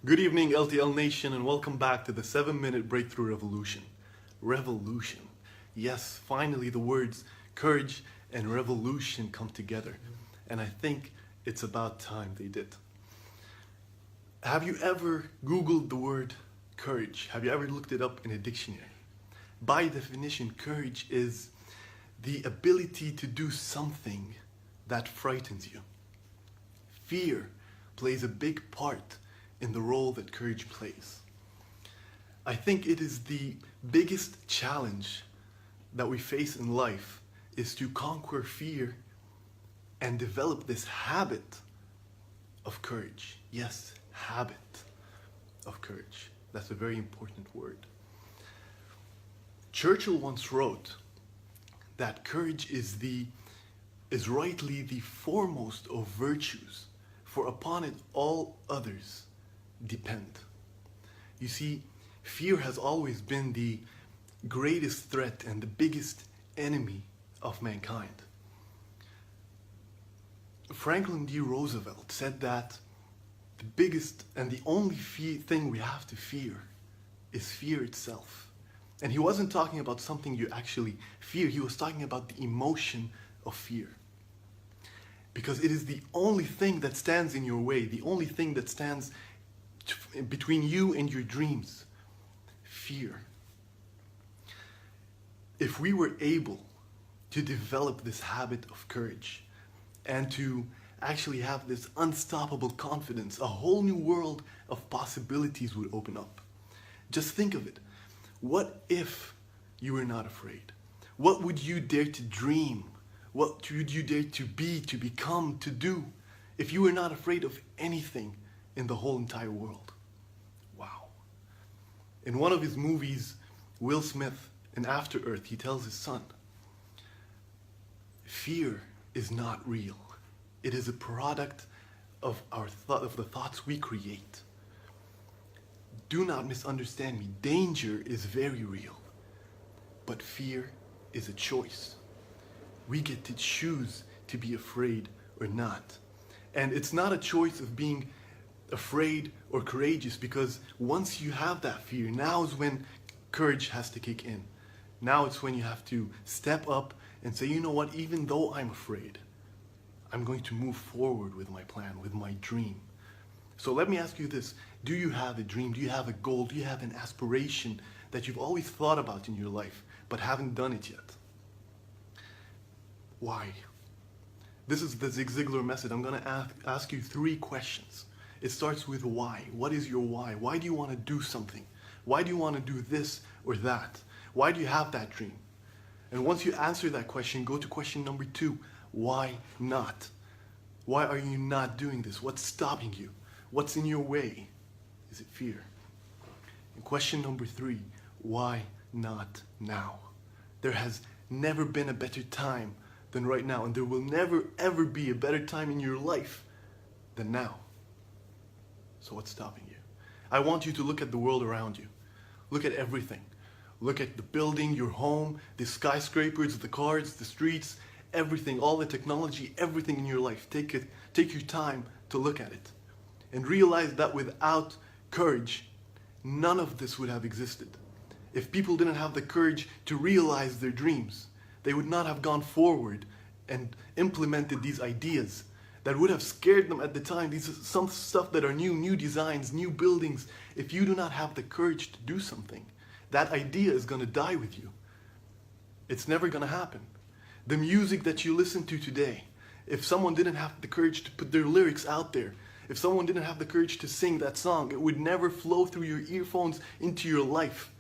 Good evening, LTL Nation, and welcome back to the 7-Minute Breakthrough Revolution. Revolution. Yes, finally the words courage and revolution come together. And I think it's about time they did. Have you ever Googled the word courage? Have you ever looked it up in a dictionary? By definition, courage is the ability to do something that frightens you. Fear plays a big part in the role that courage plays. I think it is the biggest challenge that we face in life is to conquer fear and develop this habit of courage. Yes, habit of courage. That's a very important word. Churchill once wrote that courage is rightly the foremost of virtues, for upon it all others depend. You see, fear has always been the greatest threat and the biggest enemy of mankind. Franklin D. Roosevelt said that the biggest and the only thing we have to fear is fear itself. And he wasn't talking about something you actually fear, he was talking about the emotion of fear. Because it is the only thing that stands in your way, the only thing that stands between you and your dreams. Fear. If we were able to develop this habit of courage and to actually have this unstoppable confidence, a whole new world of possibilities would open up. Just think of it. What if you were not afraid? What would you dare to dream? What would you dare to be, to become, to do, if you were not afraid of anything in the whole entire world? Wow. In one of his movies, Will Smith, in After Earth, he tells his son, fear is not real. It is a product of of the thoughts we create. Do not misunderstand me. Danger is very real, but fear is a choice. We get to choose to be afraid or not. And it's not a choice of being afraid or courageous, because once you have that fear, now is when courage has to kick in. Now it's when you have to step up and say, you know what, even though I'm afraid, I'm going to move forward with my plan, with my dream. So let me ask you this. Do you have a dream? Do you have a goal? Do you have an aspiration that you've always thought about in your life but haven't done it yet? Why? This is the Zig Ziglar method. I'm going to ask you 3 questions. It starts with why. What is your why? Why do you want to do something? Why do you want to do this or that? Why do you have that dream? And once you answer that question, go to question number 2. Why not? Why are you not doing this? What's stopping you? What's in your way? Is it fear? And question number 3, why not now? There has never been a better time than right now, and there will never ever be a better time in your life than now. So what's stopping you? I want you to look at the world around you. Look at everything. Look at the building, your home, the skyscrapers, the cars, the streets, everything, all the technology, everything in your life. Take your time to look at it and realize that without courage, none of this would have existed. If people didn't have the courage to realize their dreams, they would not have gone forward and implemented these ideas that would have scared them at the time. These are some stuff that are new designs, new buildings. If you do not have the courage to do something, that idea is going to die with you. It's never going to happen. The music that you listen to today, if someone didn't have the courage to put their lyrics out there, if someone didn't have the courage to sing that song, it would never flow through your earphones into your life.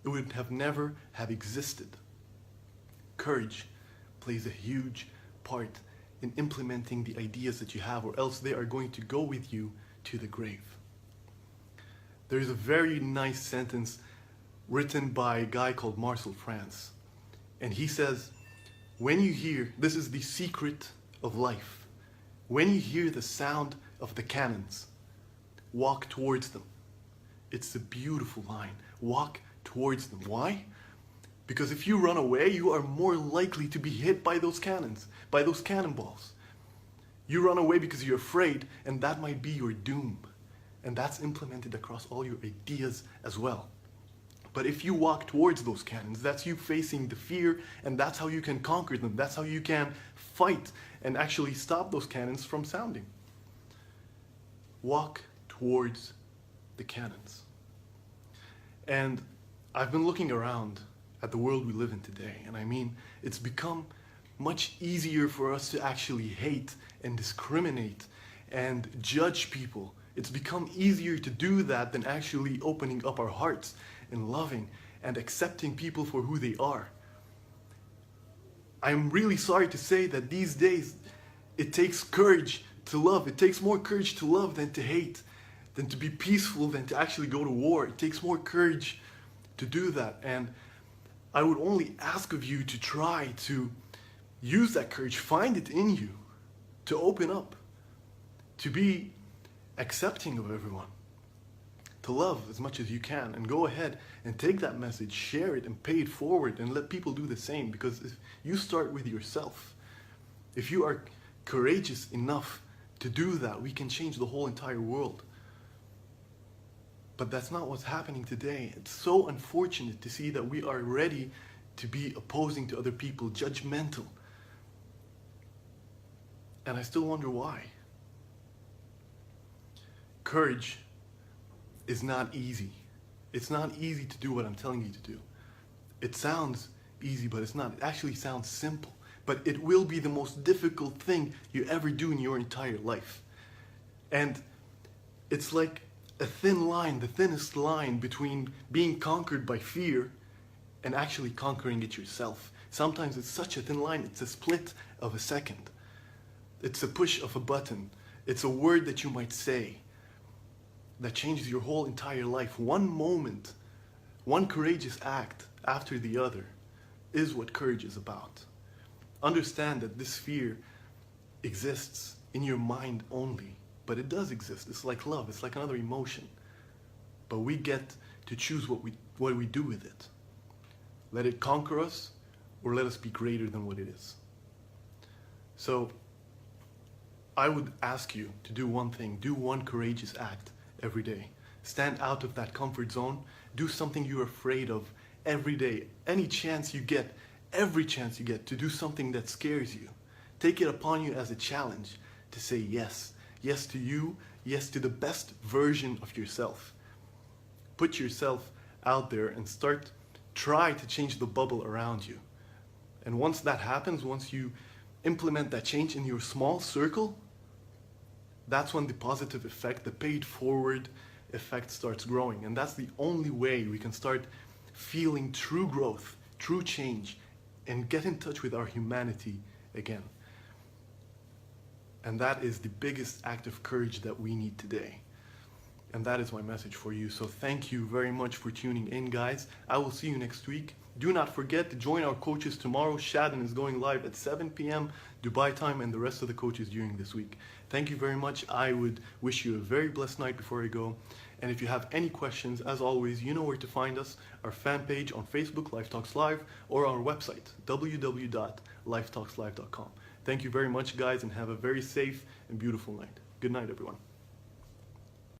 It would have never have existed. Courage plays a huge part in implementing the ideas that you have, or else they are going to go with you to the grave. There is a very nice sentence written by a guy called Marcel France. And he says, when you hear, this is the secret of life, when you hear the sound of the cannons, walk towards them. It's a beautiful line. Walk towards them. Why? Because if you run away, you are more likely to be hit by those cannons, by those cannonballs. You run away because you're afraid, and that might be your doom. and that's implemented across all your ideas as well. But if you walk towards those cannons, that's you facing the fear, and that's how you can conquer them. That's how you can fight and actually stop those cannons from sounding. Walk towards the cannons. And I've been looking around at the world we live in today, and I mean, it's become much easier for us to actually hate and discriminate and judge people. It's become easier to do that than actually opening up our hearts and loving and accepting people for who they are. I'm really sorry to say that these days it takes courage to love. It takes more courage to love than to hate, than to be peaceful, than to actually go to war. It takes more courage to do that. And I would only ask of you to try to use that courage, find it in you, to open up, to be accepting of everyone, to love as much as you can, and go ahead and take that message, share it, and pay it forward, and let people do the same. Because if you start with yourself, if you are courageous enough to do that, we can change the whole entire world. But that's not what's happening today. It's so unfortunate to see that we are ready to be opposing to other people, judgmental. And I still wonder why. Courage is not easy. It's not easy to do what I'm telling you to do. It sounds easy, but it's not. It actually sounds simple. But it will be the most difficult thing you ever do in your entire life. And it's like a thin line, the thinnest line between being conquered by fear and actually conquering it yourself. Sometimes it's such a thin line, it's a split of a second. It's a push of a button. It's a word that you might say that changes your whole entire life. One moment, one courageous act after the other is what courage is about. Understand that this fear exists in your mind only, but it does exist. It's like love, it's like another emotion. But we get to choose what we do with it. Let it conquer us, or let us be greater than what it is. So I would ask you to do one thing, do one courageous act every day. Stand out of that comfort zone. Do something you're afraid of every day. Any chance you get, every chance you get to do something that scares you. Take it upon you as a challenge to say yes. Yes to you, yes to the best version of yourself. Put yourself out there and try to change the bubble around you. And once that happens, once you implement that change in your small circle, that's when the positive effect, the paid forward effect starts growing. And that's the only way we can start feeling true growth, true change, and get in touch with our humanity again. And that is the biggest act of courage that we need today. And that is my message for you. So thank you very much for tuning in, guys. I will see you next week. Do not forget to join our coaches tomorrow. Shadon is going live at 7 p.m. Dubai time, and the rest of the coaches during this week. Thank you very much. I would wish you a very blessed night before I go. And if you have any questions, as always, you know where to find us. Our fan page on Facebook, Life Talks Live, or our website, www.lifetalkslive.com. Thank you very much, guys, and have a very safe and beautiful night. Good night, everyone.